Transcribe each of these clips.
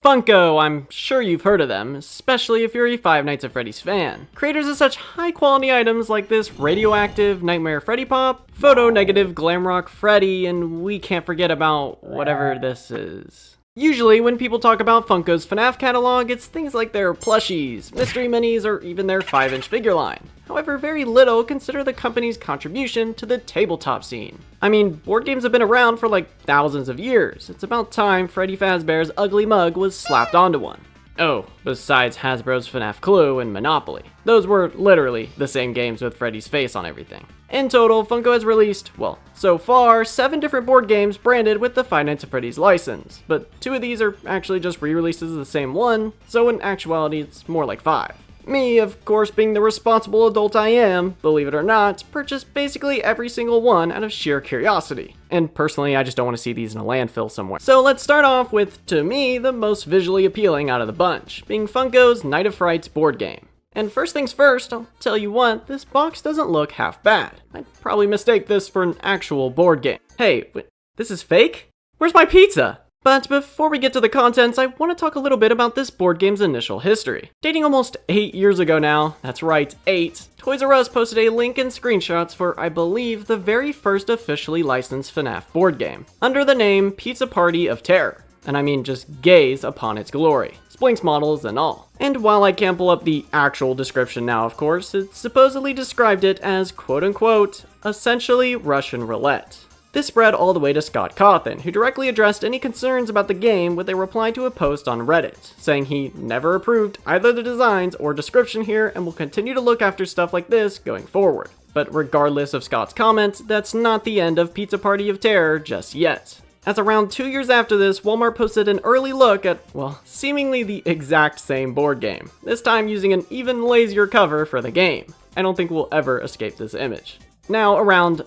Funko, I'm sure you've heard of them, especially if you're a Five Nights at Freddy's fan. Creators of such high quality items like this radioactive Nightmare Freddy Pop, photo negative Glamrock Freddy, and we can't forget about whatever this is. Usually when people talk about Funko's FNAF catalog, it's things like their plushies, mystery minis, or even their 5-inch figure line. However, very little consider the company's contribution to the tabletop scene. I mean, board games have been around for like thousands of years. It's about time Freddy Fazbear's ugly mug was slapped onto one. Oh, besides Hasbro's FNAF Clue and Monopoly. Those were literally the same games with Freddy's face on everything. In total, Funko has released, well, so far, 7 different board games branded with the Five Nights at Freddy's license, but 2 of these are actually just re-releases of the same one, so in actuality it's more like 5. Me, of course, being the responsible adult I am, believe it or not, purchased basically every single one out of sheer curiosity. And personally, I just don't want to see these in a landfill somewhere. So let's start off with, to me, the most visually appealing out of the bunch, being Funko's Night of Frights board game. And first things first, I'll tell you what, this box doesn't look half bad. I'd probably mistake this for an actual board game. Hey, this is fake? Where's my pizza? But before we get to the contents, I want to talk a little bit about this board game's initial history. Dating almost 8 years ago now, that's right, 8, Toys R Us posted a link and screenshots for, I believe, the very first officially licensed FNAF board game, under the name Pizza Party of Terror. And I mean just gaze upon its glory, Splinks models and all. And while I can't pull up the actual description now, of course, it supposedly described it as quote-unquote, essentially Russian roulette. This spread all the way to Scott Cawthon, who directly addressed any concerns about the game with a reply to a post on Reddit, saying he never approved either the designs or description here and will continue to look after stuff like this going forward. But regardless of Scott's comments, that's not the end of Pizza Party of Terror just yet. As around 2 years after this, Walmart posted an early look at, well, seemingly the exact same board game, this time using an even lazier cover for the game. I don't think we'll ever escape this image. Now, around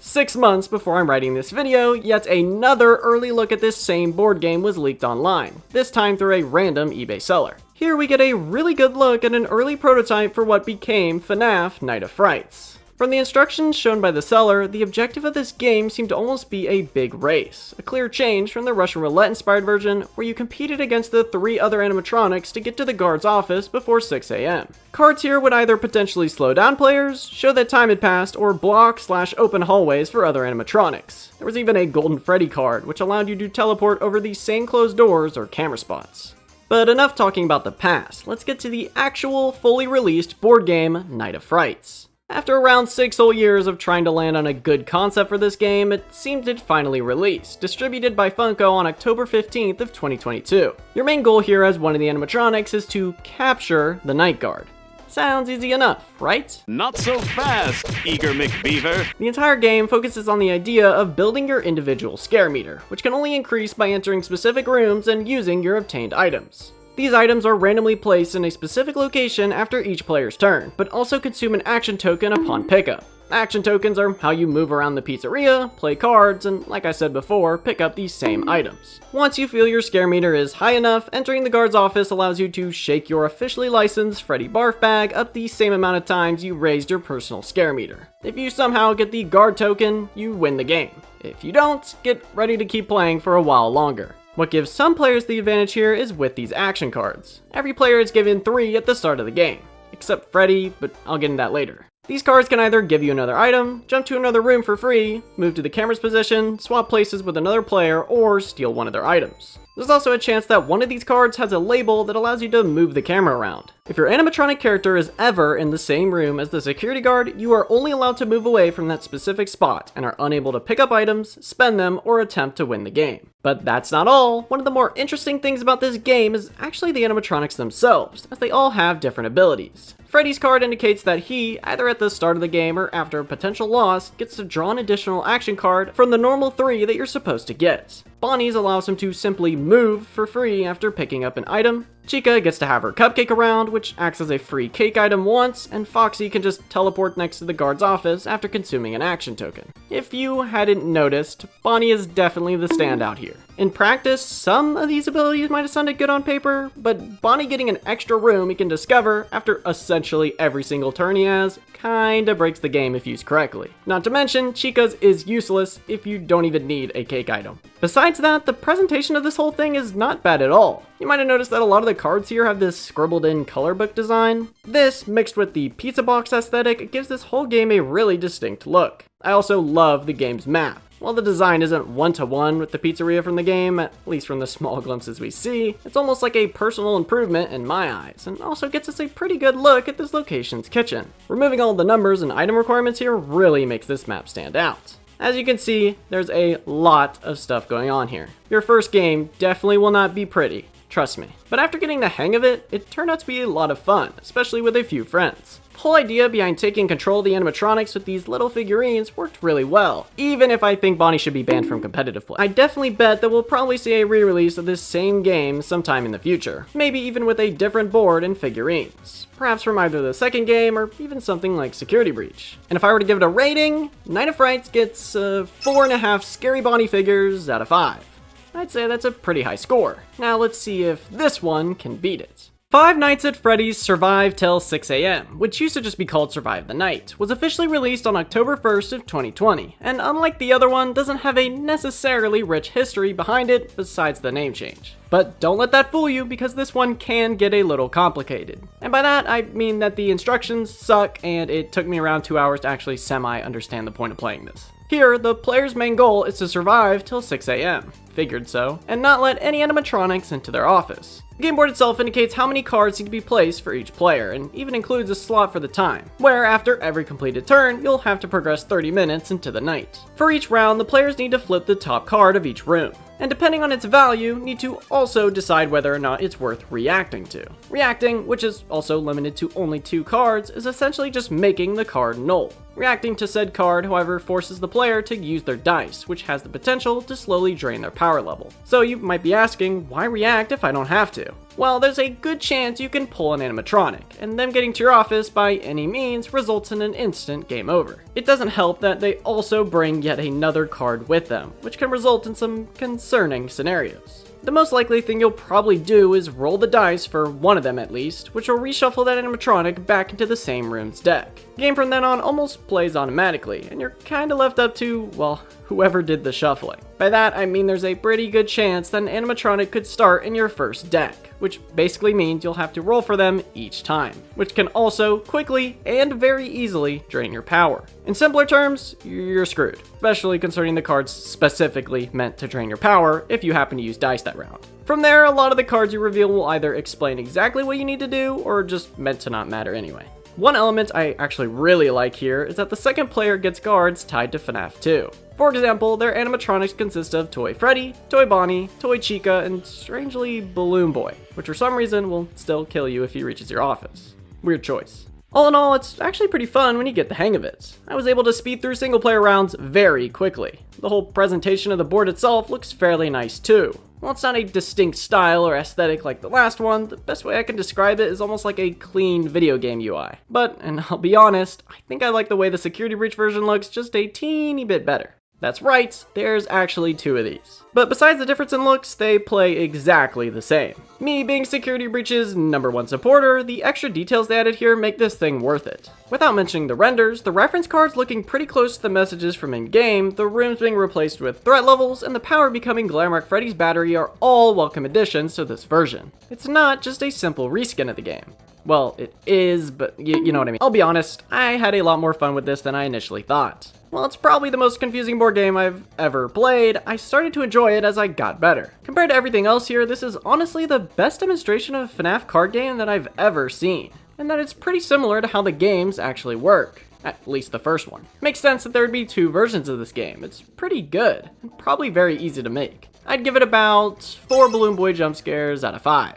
6 months before I'm writing this video, yet another early look at this same board game was leaked online, this time through a random eBay seller. Here we get a really good look at an early prototype for what became FNAF Night of Frights. From the instructions shown by the seller, the objective of this game seemed to almost be a big race, a clear change from the Russian roulette-inspired version where you competed against the 3 other animatronics to get to the guard's office before 6 AM. Cards here would either potentially slow down players, show that time had passed, or block/open hallways for other animatronics. There was even a Golden Freddy card, which allowed you to teleport over these same closed doors or camera spots. But enough talking about the past, let's get to the actual, fully released board game, Night of Frights. After around 6 whole years of trying to land on a good concept for this game, it seemed it finally released, distributed by Funko on October 15th of 2022. Your main goal here as one of the animatronics is to capture the Night Guard. Sounds easy enough, right? Not so fast, eager McBeaver. The entire game focuses on the idea of building your individual scare meter, which can only increase by entering specific rooms and using your obtained items. These items are randomly placed in a specific location after each player's turn, but also consume an action token upon pickup. Action tokens are how you move around the pizzeria, play cards, and like I said before, pick up these same items. Once you feel your scare meter is high enough, entering the guard's office allows you to shake your officially licensed Freddy barf bag up the same amount of times you raised your personal scare meter. If you somehow get the guard token, you win the game. If you don't, get ready to keep playing for a while longer. What gives some players the advantage here is with these action cards. Every player is given 3 at the start of the game, except Freddy, but I'll get into that later. These cards can either give you another item, jump to another room for free, move to the camera's position, swap places with another player, or steal one of their items. There's also a chance that one of these cards has a label that allows you to move the camera around. If your animatronic character is ever in the same room as the security guard, you are only allowed to move away from that specific spot and are unable to pick up items, spend them, or attempt to win the game. But that's not all. One of the more interesting things about this game is actually the animatronics themselves, as they all have different abilities. Freddy's card indicates that he, either at the start of the game or after a potential loss, gets to draw an additional action card from the normal 3 that you're supposed to get. Bonnie's allows him to simply move for free after picking up an item. Chica gets to have her cupcake around, which acts as a free cake item once, and Foxy can just teleport next to the guard's office after consuming an action token. If you hadn't noticed, Bonnie is definitely the standout here. In practice, some of these abilities might have sounded good on paper, but Bonnie getting an extra room he can discover after essentially every single turn he has kinda breaks the game if used correctly. Not to mention, Chica's is useless if you don't even need a cake item. Besides that, the presentation of this whole thing is not bad at all. You might have noticed that a lot of the cards here have this scribbled in color book design. This, mixed with the pizza box aesthetic, gives this whole game a really distinct look. I also love the game's map. While the design isn't one-to-one with the pizzeria from the game, at least from the small glimpses we see, it's almost like a personal improvement in my eyes, and also gets us a pretty good look at this location's kitchen. Removing all the numbers and item requirements here really makes this map stand out. As you can see, there's a lot of stuff going on here. Your first game definitely will not be pretty, trust me. But after getting the hang of it, it turned out to be a lot of fun, especially with a few friends. The whole idea behind taking control of the animatronics with these little figurines worked really well, even if I think Bonnie should be banned from competitive play. I definitely bet that we'll probably see a re-release of this same game sometime in the future, maybe even with a different board and figurines. Perhaps from either the second game or even something like Security Breach. And if I were to give it a rating, Night of Frights gets 4.5 scary Bonnie figures out of 5. I'd say that's a pretty high score. Now let's see if this one can beat it. Five Nights at Freddy's Survive Till 6 AM, which used to just be called Survive the Night, was officially released on October 1st of 2020, and unlike the other one, doesn't have a necessarily rich history behind it besides the name change. But don't let that fool you, because this one can get a little complicated. And by that, I mean that the instructions suck, and it took me around 2 hours to actually semi-understand the point of playing this. Here, the player's main goal is to survive till 6 AM, figured so, and not let any animatronics into their office. The game board itself indicates how many cards need to be placed for each player, and even includes a slot for the time, where after every completed turn, you'll have to progress 30 minutes into the night. For each round, the players need to flip the top card of each room, and depending on its value, need to also decide whether or not it's worth reacting to. Reacting, which is also limited to only 2 cards, is essentially just making the card null. Reacting to said card, however, forces the player to use their dice, which has the potential to slowly drain their power level. So you might be asking, why react if I don't have to? Well, there's a good chance you can pull an animatronic, and them getting to your office by any means results in an instant game over. It doesn't help that they also bring yet another card with them, which can result in some concerning scenarios. The most likely thing you'll probably do is roll the dice for one of them at least, which will reshuffle that animatronic back into the same room's deck. The game from then on almost plays automatically, and you're kinda left up to, well, whoever did the shuffling. By that, I mean there's a pretty good chance that an animatronic could start in your first deck, which basically means you'll have to roll for them each time, which can also quickly and very easily drain your power. In simpler terms, you're screwed, especially concerning the cards specifically meant to drain your power if you happen to use dice that round. From there, a lot of the cards you reveal will either explain exactly what you need to do or just meant to not matter anyway. One element I actually really like here is that the second player gets guards tied to FNAF 2. For example, their animatronics consist of Toy Freddy, Toy Bonnie, Toy Chica, and strangely Balloon Boy, which for some reason will still kill you if he reaches your office. Weird choice. All in all, it's actually pretty fun when you get the hang of it. I was able to speed through single player rounds very quickly. The whole presentation of the board itself looks fairly nice too. While it's not a distinct style or aesthetic like the last one, the best way I can describe it is almost like a clean video game UI. But, and I'll be honest, I think I like the way the Security Breach version looks just a teeny bit better. That's right, there's actually 2 of these. But besides the difference in looks, they play exactly the same. Me being Security Breach's #1 supporter, the extra details they added here make this thing worth it. Without mentioning the renders, the reference cards looking pretty close to the messages from in-game, the rooms being replaced with threat levels, and the power becoming Glamrock Freddy's battery are all welcome additions to this version. It's not just a simple reskin of the game. Well, it is, but you know what I mean. I'll be honest, I had a lot more fun with this than I initially thought. While it's probably the most confusing board game I've ever played, I started to enjoy it as I got better. Compared to everything else here, this is honestly the best demonstration of a FNAF card game that I've ever seen, and that it's pretty similar to how the games actually work. At least the first one. Makes sense that there would be 2 versions of this game. It's pretty good, and probably very easy to make. I'd give it about 4 Balloon Boy jump scares out of 5.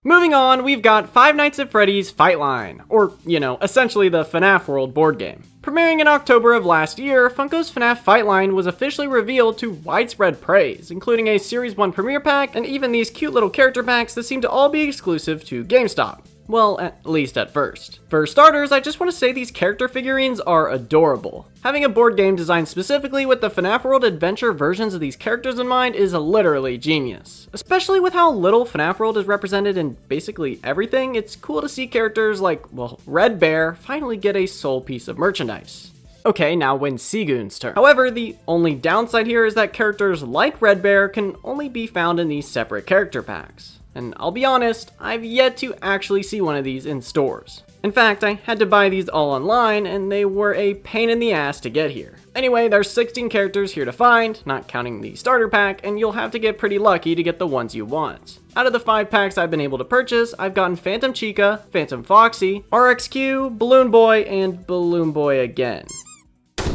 Moving on, we've got Five Nights at Freddy's Fightline, or, essentially the FNAF World board game. Premiering in October of last year, Funko's FNAF Fightline was officially revealed to widespread praise, including a Series 1 premiere pack, and even these cute little character packs that seem to all be exclusive to GameStop. Well, at least at first. For starters, I just want to say these character figurines are adorable. Having a board game designed specifically with the FNAF World Adventure versions of these characters in mind is literally genius. Especially with how little FNAF World is represented in basically everything, it's cool to see characters like, well, Red Bear finally get a sole piece of merchandise. Okay, now when Seagoon's turn. However, the only downside here is that characters like Red Bear can only be found in these separate character packs. And I'll be honest, I've yet to actually see one of these in stores. In fact, I had to buy these all online, and they were a pain in the ass to get here. Anyway, there's 16 characters here to find, not counting the starter pack, and you'll have to get pretty lucky to get the ones you want. Out of the 5 packs I've been able to purchase, I've gotten Phantom Chica, Phantom Foxy, RXQ, Balloon Boy, and Balloon Boy again.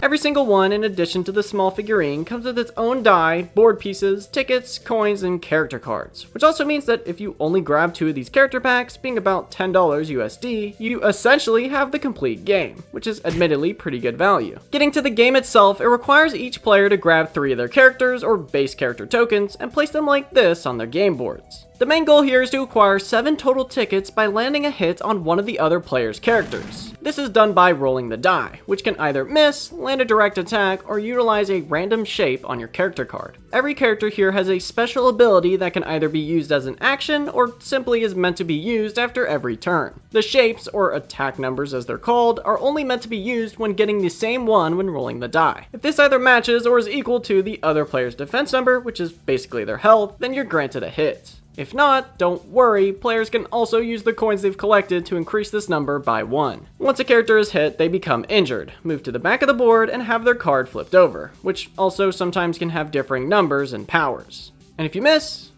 Every single one, in addition to the small figurine, comes with its own die, board pieces, tickets, coins, and character cards. Which also means that if you only grab 2 of these character packs, being about $10 USD, you essentially have the complete game, which is admittedly pretty good value. Getting to the game itself, it requires each player to grab 3 of their characters, or base character tokens, and place them like this on their game boards. The main goal here is to acquire 7 total tickets by landing a hit on one of the other player's characters. This is done by rolling the die, which can either miss, land a direct attack, or utilize a random shape on your character card. Every character here has a special ability that can either be used as an action or simply is meant to be used after every turn. The shapes, or attack numbers as they're called, are only meant to be used when getting the same one when rolling the die. If this either matches or is equal to the other player's defense number, which is basically their health, then you're granted a hit. If not, don't worry, players can also use the coins they've collected to increase this number by 1. Once a character is hit, they become injured, move to the back of the board, and have their card flipped over, which also sometimes can have differing numbers and powers. And if you miss,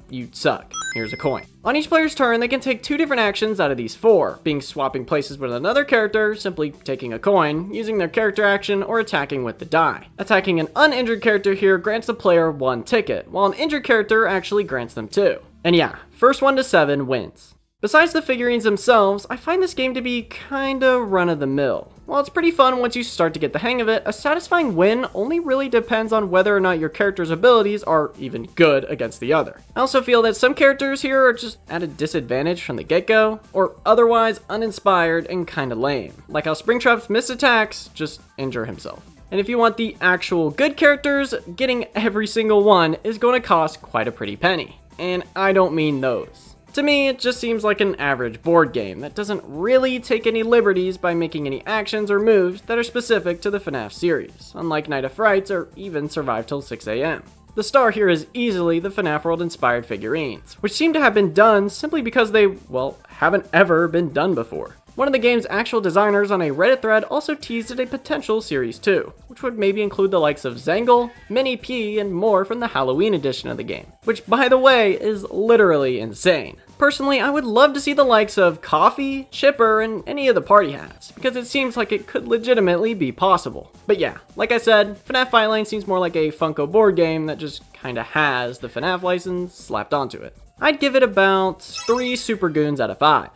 you suck. Here's a coin. On each player's turn, they can take 2 different actions out of these 4, being swapping places with another character, simply taking a coin, using their character action, or attacking with the die. Attacking an uninjured character here grants the player 1 ticket, while an injured character actually grants them 2. And yeah, first 1 to 7 wins. Besides the figurines themselves, I find this game to be kinda run-of-the-mill. While it's pretty fun once you start to get the hang of it, a satisfying win only really depends on whether or not your character's abilities are even good against the other. I also feel that some characters here are just at a disadvantage from the get-go, or otherwise uninspired and kinda lame. Like how Springtrap's missed attacks just injure himself. And if you want the actual good characters, getting every single one is going to cost quite a pretty penny. And I don't mean those. To me, it just seems like an average board game that doesn't really take any liberties by making any actions or moves that are specific to the FNAF series, unlike Night of Frights or even Survive Till 6 AM. The star here is easily the FNAF World inspired figurines, which seem to have been done simply because they, well, haven't ever been done before. One of the game's actual designers on a Reddit thread also teased at a potential Series 2, which would maybe include the likes of Zangle, Minnie P, and more from the Halloween edition of the game, which by the way is literally insane. Personally, I would love to see the likes of Coffee, Chipper, and any of the party hats, because it seems like it could legitimately be possible. But yeah, like I said, FNAF Fightline seems more like a Funko board game that just kinda has the FNAF license slapped onto it. I'd give it about 3 Super Goons out of 5.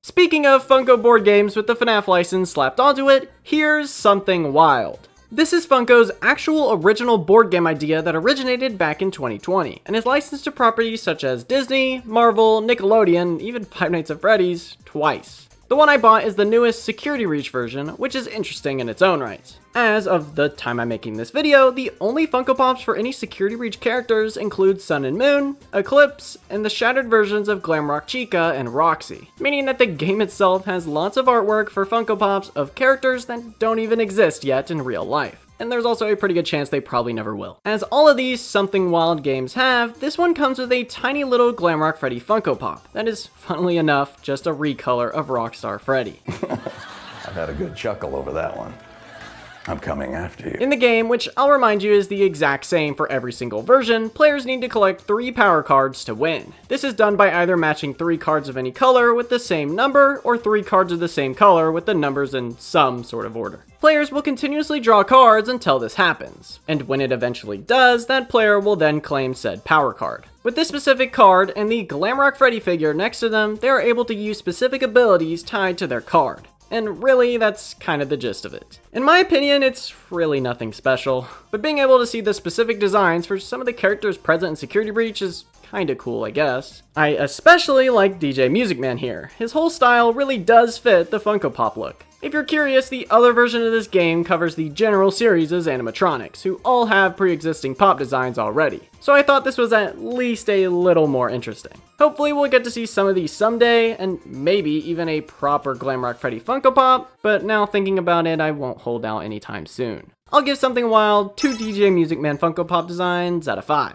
Speaking of Funko board games with the FNAF license slapped onto it, here's something wild. This is Funko's actual original board game idea that originated back in 2020, and is licensed to properties such as Disney, Marvel, Nickelodeon, even Five Nights at Freddy's twice. The one I bought is the newest Security Reach version, which is interesting in its own right. As of the time I'm making this video, the only Funko Pops for any Security Reach characters include Sun and Moon, Eclipse, and the shattered versions of Glamrock Chica and Roxy, meaning that the game itself has lots of artwork for Funko Pops of characters that don't even exist yet in real life. And there's also a pretty good chance they probably never will. As all of these Something Wild games have, this one comes with a tiny little Glamrock Freddy Funko Pop that is, funnily enough, just a recolor of Rockstar Freddy. I've had a good chuckle over that one. I'm coming after you. In the game, which I'll remind you is the exact same for every single version, players need to collect 3 power cards to win. This is done by either matching 3 cards of any color with the same number, or 3 cards of the same color with the numbers in some sort of order. Players will continuously draw cards until this happens, and when it eventually does, that player will then claim said power card. With this specific card and the Glamrock Freddy figure next to them, they are able to use specific abilities tied to their card. And really, that's kind of the gist of it. In my opinion, it's really nothing special, but being able to see the specific designs for some of the characters present in Security Breach is kinda cool, I guess. I especially like DJ Music Man here. His whole style really does fit the Funko Pop look. If you're curious, the other version of this game covers the general series' animatronics, who all have pre-existing pop designs already. So I thought this was at least a little more interesting. Hopefully we'll get to see some of these someday, and maybe even a proper Glamrock Freddy Funko Pop, but now thinking about it, I won't hold out anytime soon. I'll give Something Wild 2 DJ Music Man Funko Pop designs out of 5.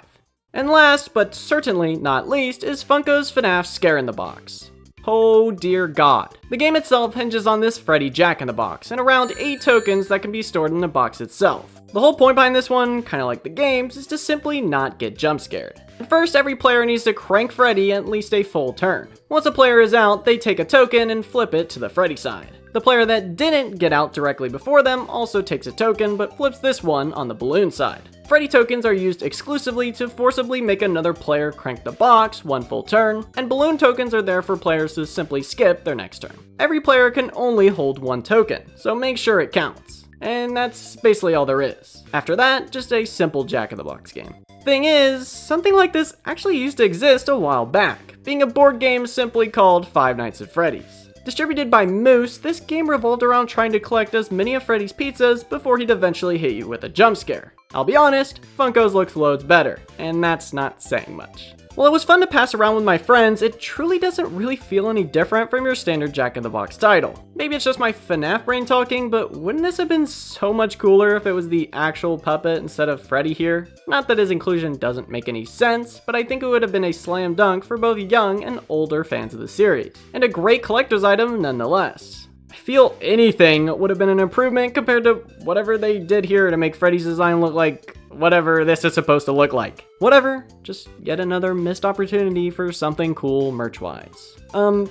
And last, but certainly not least, is Funko's FNAF Scare in the Box. Oh dear god. The game itself hinges on this Freddy Jack-in-the-Box, and around 8 tokens that can be stored in the box itself. The whole point behind this one, kinda like the games, is to simply not get jump scared. At first, every player needs to crank Freddy at least a full turn. Once a player is out, they take a token and flip it to the Freddy side. The player that didn't get out directly before them also takes a token, but flips this one on the balloon side. Freddy tokens are used exclusively to forcibly make another player crank the box one full turn, and balloon tokens are there for players to simply skip their next turn. Every player can only hold one token, so make sure it counts. And that's basically all there is. After that, just a simple Jack-in-the-Box game. Thing is, something like this actually used to exist a while back, being a board game simply called Five Nights at Freddy's. Distributed by Moose, this game revolved around trying to collect as many of Freddy's pizzas before he'd eventually hit you with a jump scare. I'll be honest, Funko's looks loads better, and that's not saying much. While it was fun to pass around with my friends, it truly doesn't really feel any different from your standard Jack-in-the-Box title. Maybe it's just my FNAF brain talking, but wouldn't this have been so much cooler if it was the actual puppet instead of Freddy here? Not that his inclusion doesn't make any sense, but I think it would have been a slam dunk for both young and older fans of the series, and a great collector's item nonetheless. I feel anything would have been an improvement compared to whatever they did here to make Freddy's design look like whatever this is supposed to look like. Whatever, just yet another missed opportunity for something cool merch-wise.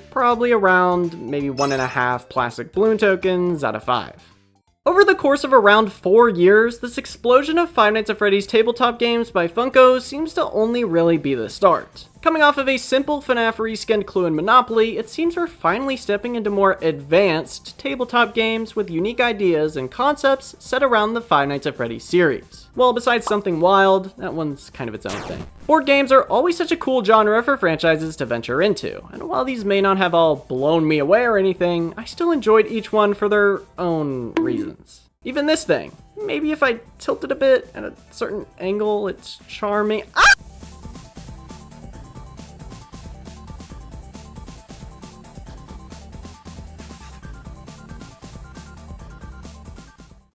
Probably around maybe 1.5 plastic balloon tokens out of 5. Over the course of around 4 years, this explosion of Five Nights at Freddy's tabletop games by Funko seems to only really be the start. Coming off of a simple FNAF reskinned Clue and Monopoly, it seems we're finally stepping into more advanced tabletop games with unique ideas and concepts set around the Five Nights at Freddy's series. Well, besides Something Wild, that one's kind of its own thing. Board games are always such a cool genre for franchises to venture into, and while these may not have all blown me away or anything, I still enjoyed each one for their own reasons. Even this thing, maybe if I tilt it a bit at a certain angle, it's charming. Ah!